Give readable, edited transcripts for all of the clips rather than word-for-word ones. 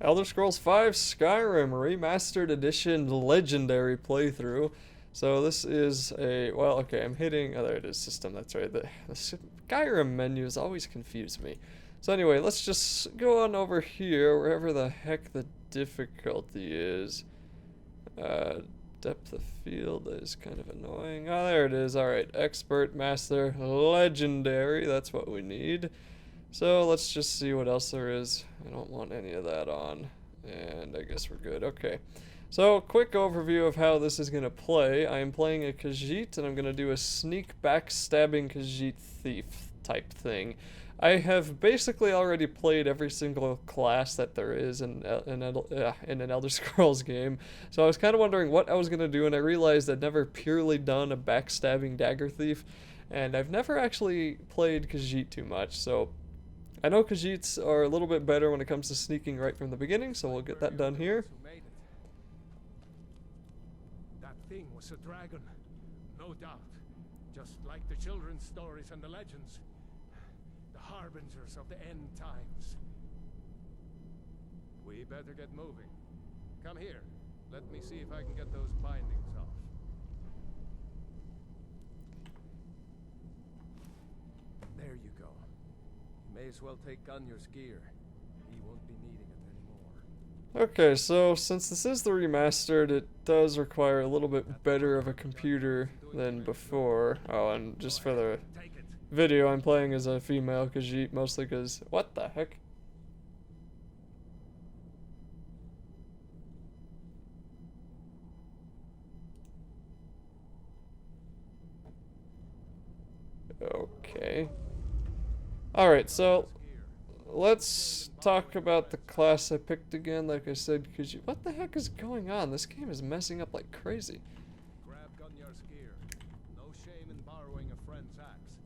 Elder Scrolls V Skyrim Remastered Edition Legendary playthrough. So this is a, well, okay, I'm hitting, oh, there it is, system, that's right. The Skyrim menus always confuse me. So anyway, let's just go on over here, wherever the heck the difficulty is. Depth of field is kind of annoying. Oh, there it is. Alright, Expert, Master, Legendary, that's what we need. So let's just see what else there is. I don't want any of that on. And I guess we're good. Okay. So, quick overview of how this is going to play. I am playing a Khajiit, and I'm going to do a sneak backstabbing Khajiit thief type thing. I have basically already played every single class that there is in an Elder Scrolls game. So I was kind of wondering what I was going to do, and I realized I'd never purely done a backstabbing dagger thief. And I've never actually played Khajiit too much, so I know Khajiits are a little bit better when it comes to sneaking right from the beginning, so we'll get that done here. That thing was a dragon, no doubt. Just like the children's stories and the legends. The harbingers of the end times. We better get moving. Come here. Let me see if I can get those bindings off. There you go. May as well take Gunjar's gear. He won't be needing it anymore. Okay, so since this is the remastered, it does require a little bit better of a computer than before. Oh, and just for the video, I'm playing as a female Khajiit, mostly because... What the heck? Okay. Alright, so let's talk about the class I picked again. Like I said, what the heck is going on? This game is messing up like crazy. Grab Gunjar's gear. No shame in borrowing a friend's axe.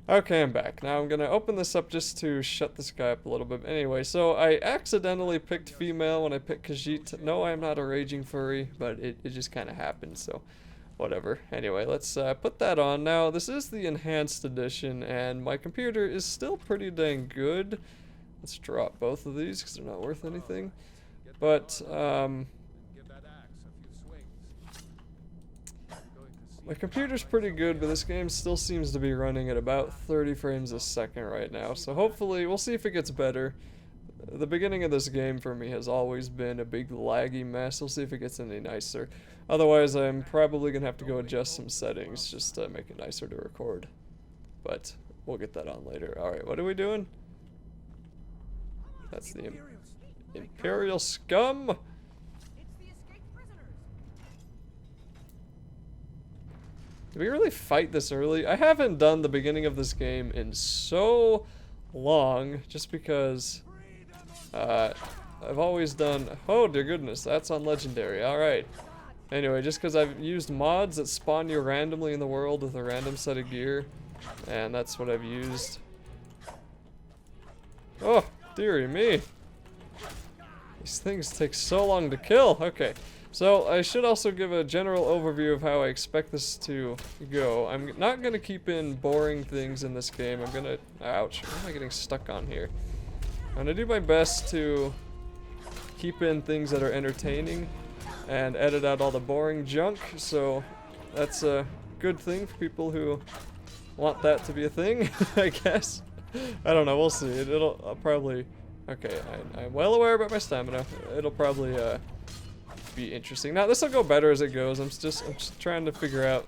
Okay, I'm back. Now I'm gonna open this up just to shut this guy up a little bit. Anyway, so I accidentally picked female when I picked Khajiit. No, I'm not a raging furry, but it just kind of happened, so... whatever. Anyway, let's put that on. Now, this is the enhanced edition, and my computer is still pretty dang good. Let's drop both of these, because they're not worth anything. But, my computer's pretty good, but this game still seems to be running at about 30 frames a second right now. So hopefully, we'll see if it gets better. The beginning of this game for me has always been a big laggy mess. We'll see if it gets any nicer. Otherwise, I'm probably going to have to go adjust some settings just to make it nicer to record. But we'll get that on later. Alright, what are we doing? That's the Imperial Scum! Did we really fight this early? I haven't done the beginning of this game in so long, just because... I've always done... Oh, dear goodness, that's on Legendary. Alright. Anyway, just because I've used mods that spawn you randomly in the world with a random set of gear, and that's what I've used. Oh, dearie me. These things take so long to kill. Okay, so I should also give a general overview of how I expect this to go. I'm not going to keep in boring things in this game. I'm going to... Ouch, why am I getting stuck on here? I'm going to do my best to keep in things that are entertaining and edit out all the boring junk, so that's a good thing for people who want that to be a thing, I guess. I don't know, we'll see. I'll probably... Okay, I'm well aware about my stamina. It'll probably be interesting. Now, this will go better as it goes. I'm just trying to figure out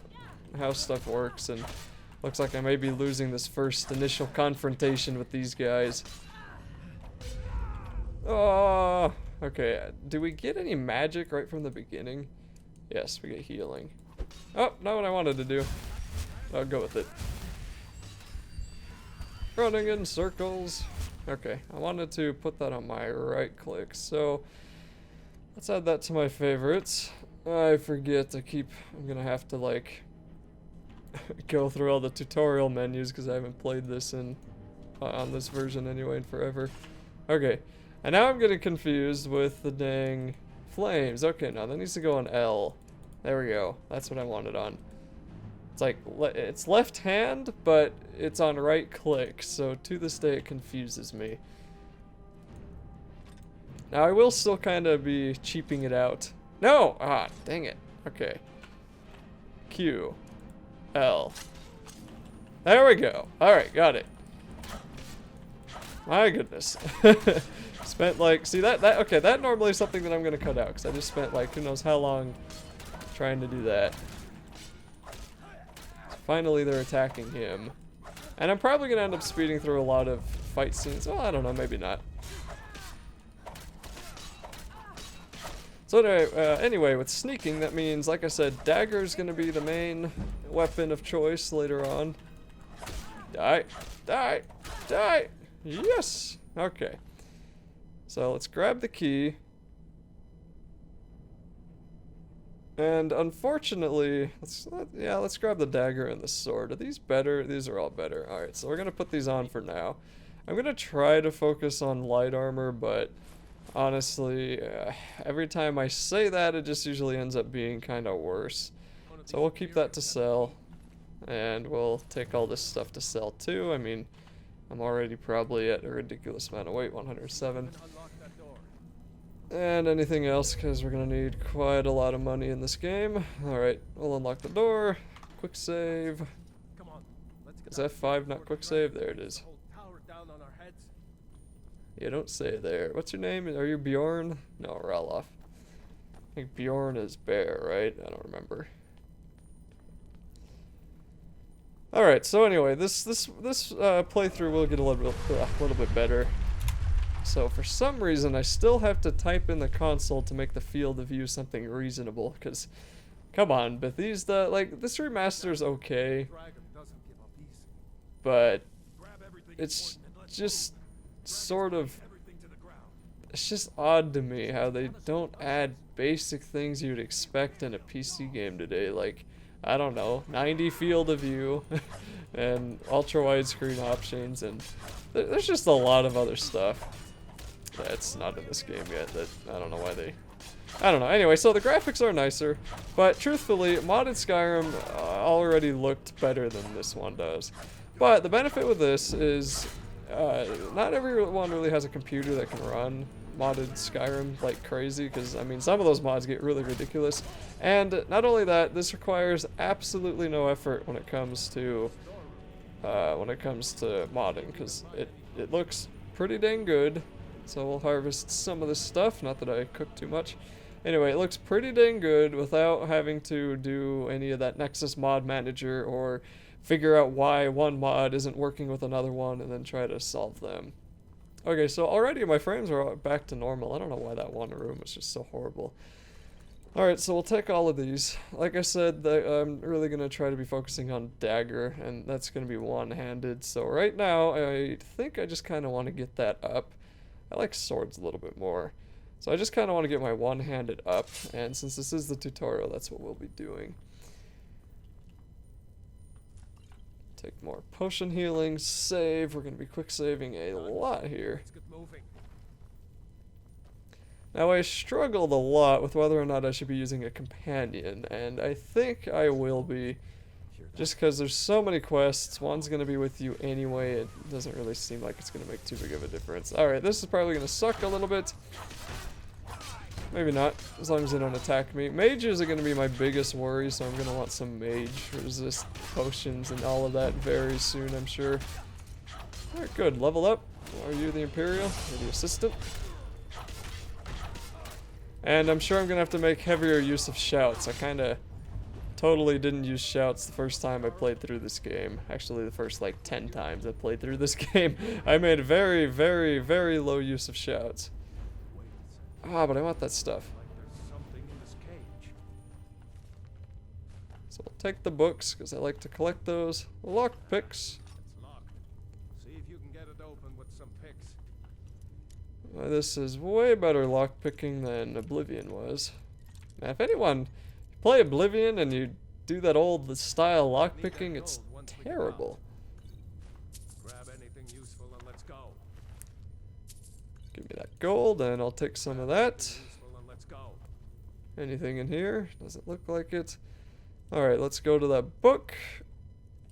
how stuff works, and looks like I may be losing this first initial confrontation with these guys. Oh, okay. Do we get any magic right from the beginning? Yes, we get healing. Oh, not what I wanted to do. I'll go with it. Running in circles. Okay, I wanted to put that on my right click, so let's add that to my favorites. I forget to keep... I'm gonna have to, like, go through all the tutorial menus because I haven't played this on this version anyway in forever. Okay. And now I'm getting confused with the dang flames. Okay, now that needs to go on L. There we go. That's what I wanted on. It's like, it's left hand, but it's on right click. So to this day it confuses me. Now I will still kind of be cheaping it out. No! Ah, dang it. Okay. Q. L. There we go. Alright, got it. My goodness. Spent like, see okay, that normally is something that I'm gonna cut out, because I just spent like, who knows how long trying to do that. So finally they're attacking him. And I'm probably gonna end up speeding through a lot of fight scenes. Well, I don't know, maybe not. So anyway, with sneaking, that means, like I said, dagger is gonna be the main weapon of choice later on. Die, die, die! Yes! Okay. So let's grab the key. And unfortunately, let's grab the dagger and the sword. Are these better? These are all better. Alright, so we're gonna put these on for now. I'm gonna try to focus on light armor, but honestly, every time I say that, it just usually ends up being kind of worse. So we'll keep that to sell. And we'll take all this stuff to sell too. I mean, I'm already probably at a ridiculous amount of weight, 107. And anything else, because we're going to need quite a lot of money in this game. Alright, we'll unlock the door. Quick save. Is F5 not quick save? There it is. Yeah, don't say it there. What's your name? Are you Bjorn? No, Ralof. I think Bjorn is bear, right? I don't remember. Alright, so anyway, this playthrough will get a little bit better. So for some reason, I still have to type in the console to make the field of view something reasonable, because, come on, Bethesda, like, this remaster is okay, but it's just sort of, it's just odd to me how they don't add basic things you'd expect in a PC game today, like, I don't know, 90 field of view and ultra widescreen options, and there's just a lot of other stuff that's not in this game yet that I don't know why they, I don't know. Anyway, so the graphics are nicer, but truthfully, modded Skyrim already looked better than this one does. But the benefit with this is not everyone really has a computer that can run modded Skyrim like crazy, because I mean some of those mods get really ridiculous, and not only that, this requires absolutely no effort when it comes to modding, because it looks pretty dang good. So we'll harvest some of this stuff, not that I cooked too much. Anyway, it looks pretty dang good without having to do any of that Nexus mod manager or figure out why one mod isn't working with another one and then try to solve them. Okay, so already my frames are back to normal. I don't know why that one room was just so horrible. Alright, so we'll take all of these. Like I said, I'm really going to try to be focusing on dagger, and that's going to be one-handed. So right now, I think I just kind of want to get that up. I like swords a little bit more. So I just kind of want to get my one-handed up, and since this is the tutorial, that's what we'll be doing. Take more potion healing, save. We're going to be quick saving a lot here. Now I struggled a lot with whether or not I should be using a companion, and I think I will be. Just because there's so many quests, one's going to be with you anyway, it doesn't really seem like it's going to make too big of a difference. Alright, this is probably going to suck a little bit. Maybe not, as long as they don't attack me. Mages are going to be my biggest worry, so I'm going to want some mage resist potions and all of that very soon, I'm sure. Alright, good. Level up. Are you the Imperial? Or the Assistant? And I'm sure I'm going to have to make heavier use of shouts. I kind of totally didn't use shouts the first time I played through this game. Actually, the first like 10 times I played through this game, I made very, very, very low use of shouts. Ah, but I want that stuff. So we'll take the books, because I like to collect those. Lockpicks. This is way better lockpicking than Oblivion was. Now, if anyone play Oblivion and you do that old style lockpicking, it's terrible. Give me that gold and I'll take some of that. Anything in here? Doesn't look like it. Alright, let's go to that book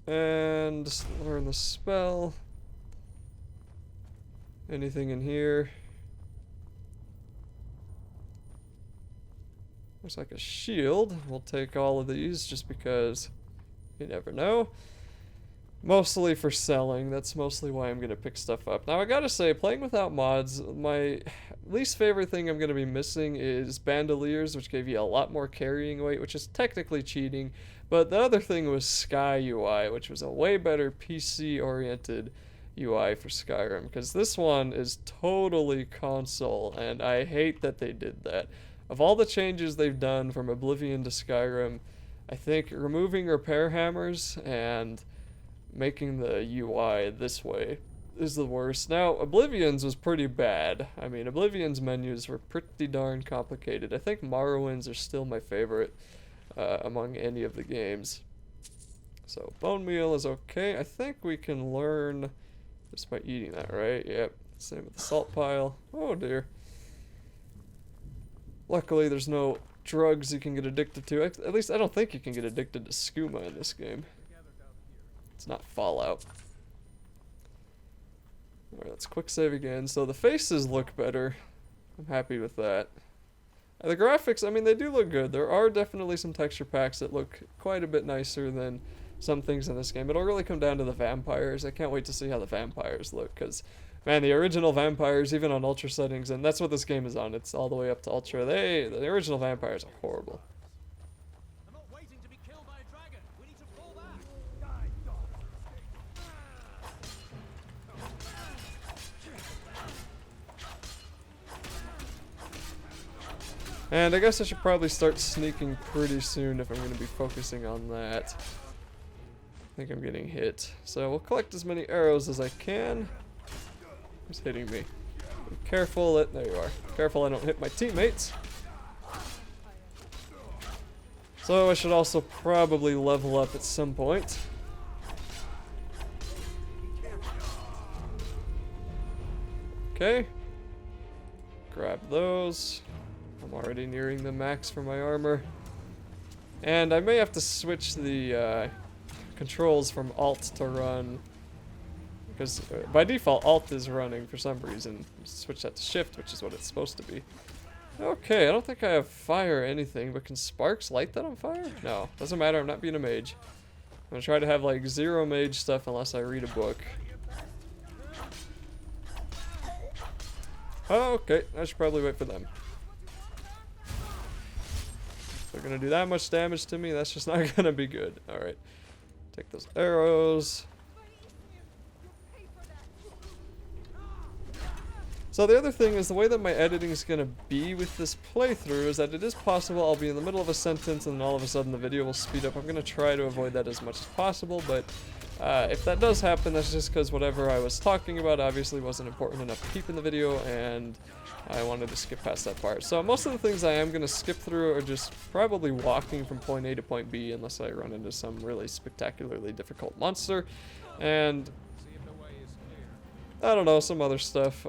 and learn the spell. Anything in here? Looks like a shield. We'll take all of these just because you never know. Mostly for selling. That's mostly why I'm going to pick stuff up. Now, I gotta say, playing without mods, my least favorite thing I'm going to be missing is bandoliers, which gave you a lot more carrying weight, which is technically cheating. But the other thing was Sky UI, which was a way better PC-oriented UI for Skyrim, because this one is totally console, and I hate that they did that. Of all the changes they've done from Oblivion to Skyrim, I think removing repair hammers and making the UI this way is the worst. Now, Oblivion's was pretty bad. I mean, Oblivion's menus were pretty darn complicated. I think Morrowind's are still my favorite among any of the games. So, bone meal is okay. I think we can learn just by eating that, right? Yep. Same with the salt pile. Oh dear. Luckily, there's no drugs you can get addicted to. At least I don't think you can get addicted to skooma in this game. It's not Fallout. Alright, let's quick save again. So the faces look better. I'm happy with that. And the graphics, I mean, they do look good. There are definitely some texture packs that look quite a bit nicer than some things in this game. It'll really come down to the vampires. I can't wait to see how the vampires look, because, man, the original vampires, even on ultra settings, and that's what this game is on. It's all the way up to ultra. The original vampires are horrible. And I guess I should probably start sneaking pretty soon if I'm going to be focusing on that. I think I'm getting hit. So we'll collect as many arrows as I can. Who's hitting me? Be careful that, there you are. Careful I don't hit my teammates. So I should also probably level up at some point. Okay. Grab those. I'm already nearing the max for my armor. And I may have to switch the controls from Alt to run. Because by default, Alt is running for some reason. Switch that to Shift, which is what it's supposed to be. Okay, I don't think I have fire or anything, but can sparks light that on fire? No, doesn't matter, I'm not being a mage. I'm gonna try to have like 0 mage stuff unless I read a book. Oh, okay, I should probably wait for them. They're gonna do that much damage to me, that's just not gonna be good. Alright. Take those arrows. So the other thing is the way that my editing is gonna be with this playthrough is that it is possible I'll be in the middle of a sentence and then all of a sudden the video will speed up. I'm gonna try to avoid that as much as possible, but if that does happen, that's just because whatever I was talking about obviously wasn't important enough to keep in the video, and I wanted to skip past that part. So most of the things I am going to skip through are just probably walking from point A to point B unless I run into some really spectacularly difficult monster. And I don't know, some other stuff.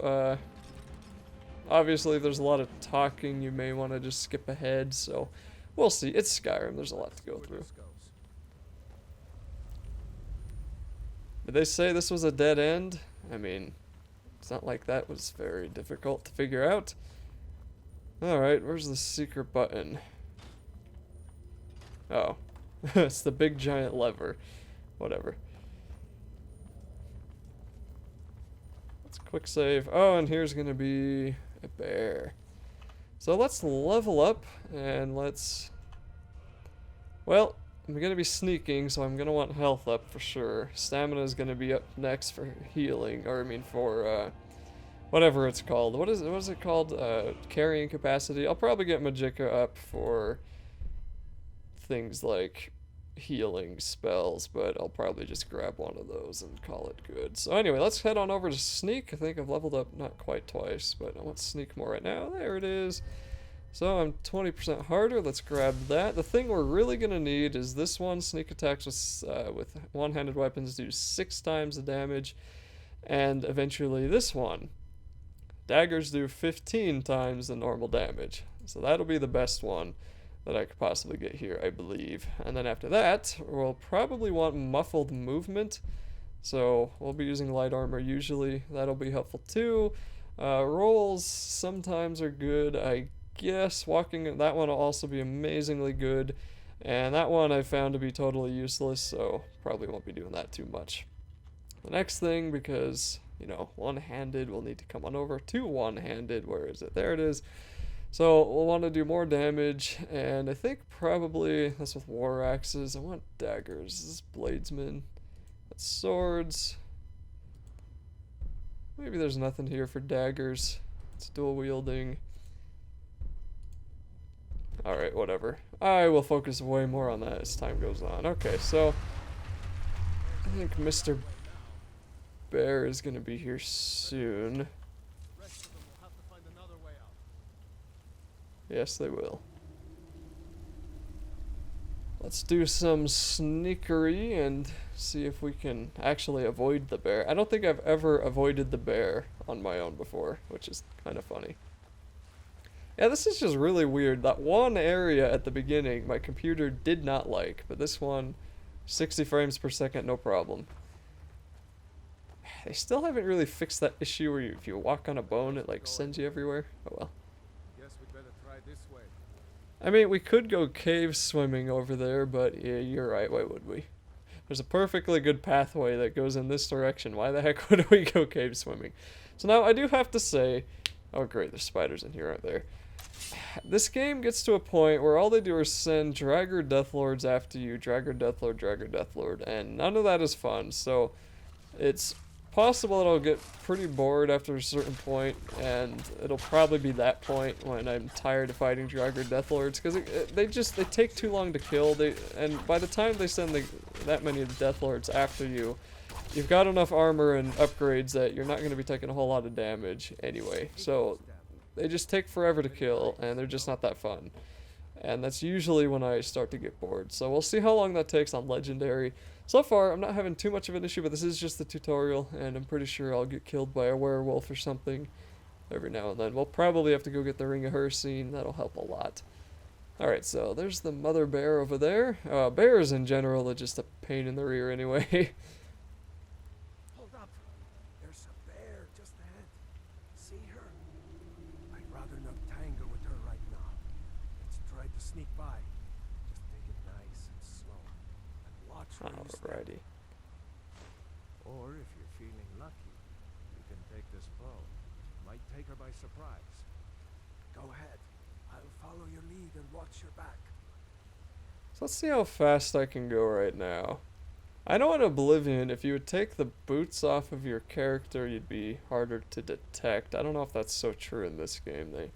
Obviously, if there's a lot of talking, you may want to just skip ahead, so we'll see. It's Skyrim, there's a lot to go through. Did they say this was a dead end? I mean, it's not like that was very difficult to figure out. Alright, where's the secret button? Oh. It's the big giant lever. Whatever. Let's quick save. Oh, and here's gonna be a bear. So let's level up and let's... Well, I'm going to be sneaking, so I'm going to want health up for sure. Stamina is going to be up next for healing, or I mean for, whatever it's called. What is it called? Carrying capacity. I'll probably get Magicka up for things like healing spells, but I'll probably just grab one of those and call it good. So anyway, let's head on over to sneak. I think I've leveled up not quite twice, but I want sneak more right now. There it is. So I'm 20% harder. Let's grab that. The thing we're really going to need is this one. Sneak attacks with one-handed weapons do 6 times the damage. And eventually this one. Daggers do 15 times the normal damage. So that'll be the best one that I could possibly get here, I believe. And then after that, we'll probably want muffled movement. So we'll be using light armor usually. That'll be helpful too. Rolls sometimes are good. I guess walking, that one will also be amazingly good. And that one I found to be totally useless, so probably won't be doing that too much. The next thing, because, you know, one-handed, we'll need to come on over to one-handed. Where is it? There it is. So we'll want to do more damage, and I think probably that's with war axes. I want daggers. This is bladesmen. That's swords. Maybe there's nothing here for daggers. It's dual wielding. Alright, whatever. I will focus way more on that as time goes on. Okay, so I think Mr. Bear is going to be here soon. Yes, they will. Let's do some sneakery and see if we can actually avoid the bear. I don't think I've ever avoided the bear on my own before, which is kind of funny. Yeah, this is just really weird. That one area at the beginning, my computer did not like, but this one, 60 frames per second, no problem. They still haven't really fixed that issue where if you walk on a bone, it like sends you everywhere. Oh well. Guess we'd better try this way. I mean, we could go cave swimming over there, but yeah, you're right. Why would we? There's a perfectly good pathway that goes in this direction. Why the heck would we go cave swimming? So now I do have to say, oh great, there's spiders in here, aren't there? This game gets to a point where all they do is send Dragger Deathlords after you, Dragger Deathlord, and none of that is fun. So it's possible that I'll get pretty bored after a certain point, and it'll probably be that point when I'm tired of fighting Dragger Deathlords, because they take too long to kill. And by the time they send that many of the Deathlords after you, you've got enough armor and upgrades that you're not going to be taking a whole lot of damage anyway. So they just take forever to kill, and they're just not that fun. And that's usually when I start to get bored. So we'll see how long that takes on Legendary. So far, I'm not having too much of an issue, but this is just the tutorial, and I'm pretty sure I'll get killed by a werewolf or something every now and then. We'll probably have to go get the Ring of Hersine. That'll help a lot. Alright, so there's the mother bear over there. Bears in general are just a pain in the rear anyway. Hold up. There's a bear just ahead. See her? I'd rather not tangle with her right now. Let's try to sneak by. Just take it nice and slow. And watch where you step. Alrighty. Or if you're feeling lucky, you can take this bow. Might take her by surprise. Go ahead. I'll follow your lead and watch your back. So let's see how fast I can go right now. I know in Oblivion, if you would take the boots off of your character, you'd be harder to detect. I don't know if that's so true in this game. They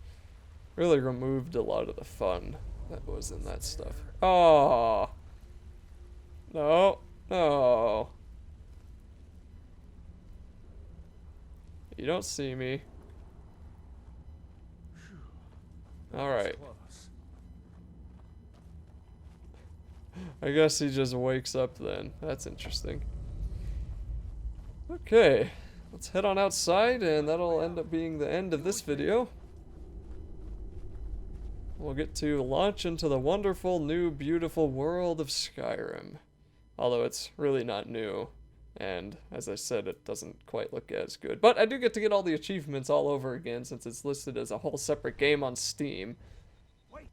really removed a lot of the fun that was in that stuff. Oh! No. No. You don't see me. Alright. I guess he just wakes up then. That's interesting. Okay. Let's head on outside, and that'll end up being the end of this video. We'll get to launch into the wonderful, new, beautiful world of Skyrim. Although it's really not new. And as I said, it doesn't quite look as good. But I do get to get all the achievements all over again since it's listed as a whole separate game on Steam. Wait.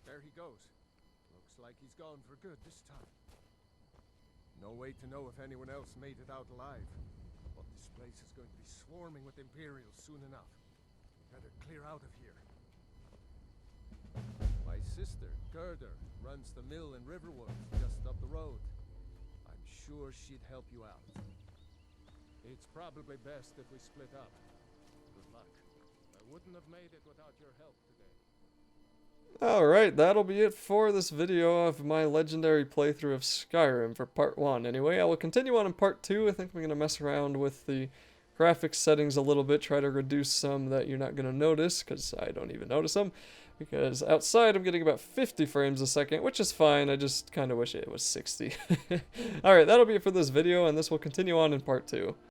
There he goes. Looks like he's gone for good this time. No way to know if anyone else made it out alive. But this place is going to be swarming with Imperials soon enough. Better clear out of here. My sister, Gerda, runs the mill in Riverwood, just up the road. I'm sure she'd help you out. It's probably best if we split up. Good luck. I wouldn't have made it without your help today. Alright, that'll be it for this video of my legendary playthrough of Skyrim for part 1. Anyway, I will continue on in part 2. I think I'm going to mess around with the graphics settings a little bit, try to reduce some that you're not going to notice, because I don't even notice them. Because outside I'm getting about 50 frames a second, which is fine, I just kind of wish it was 60. Alright, that'll be it for this video, and this will continue on in part 2.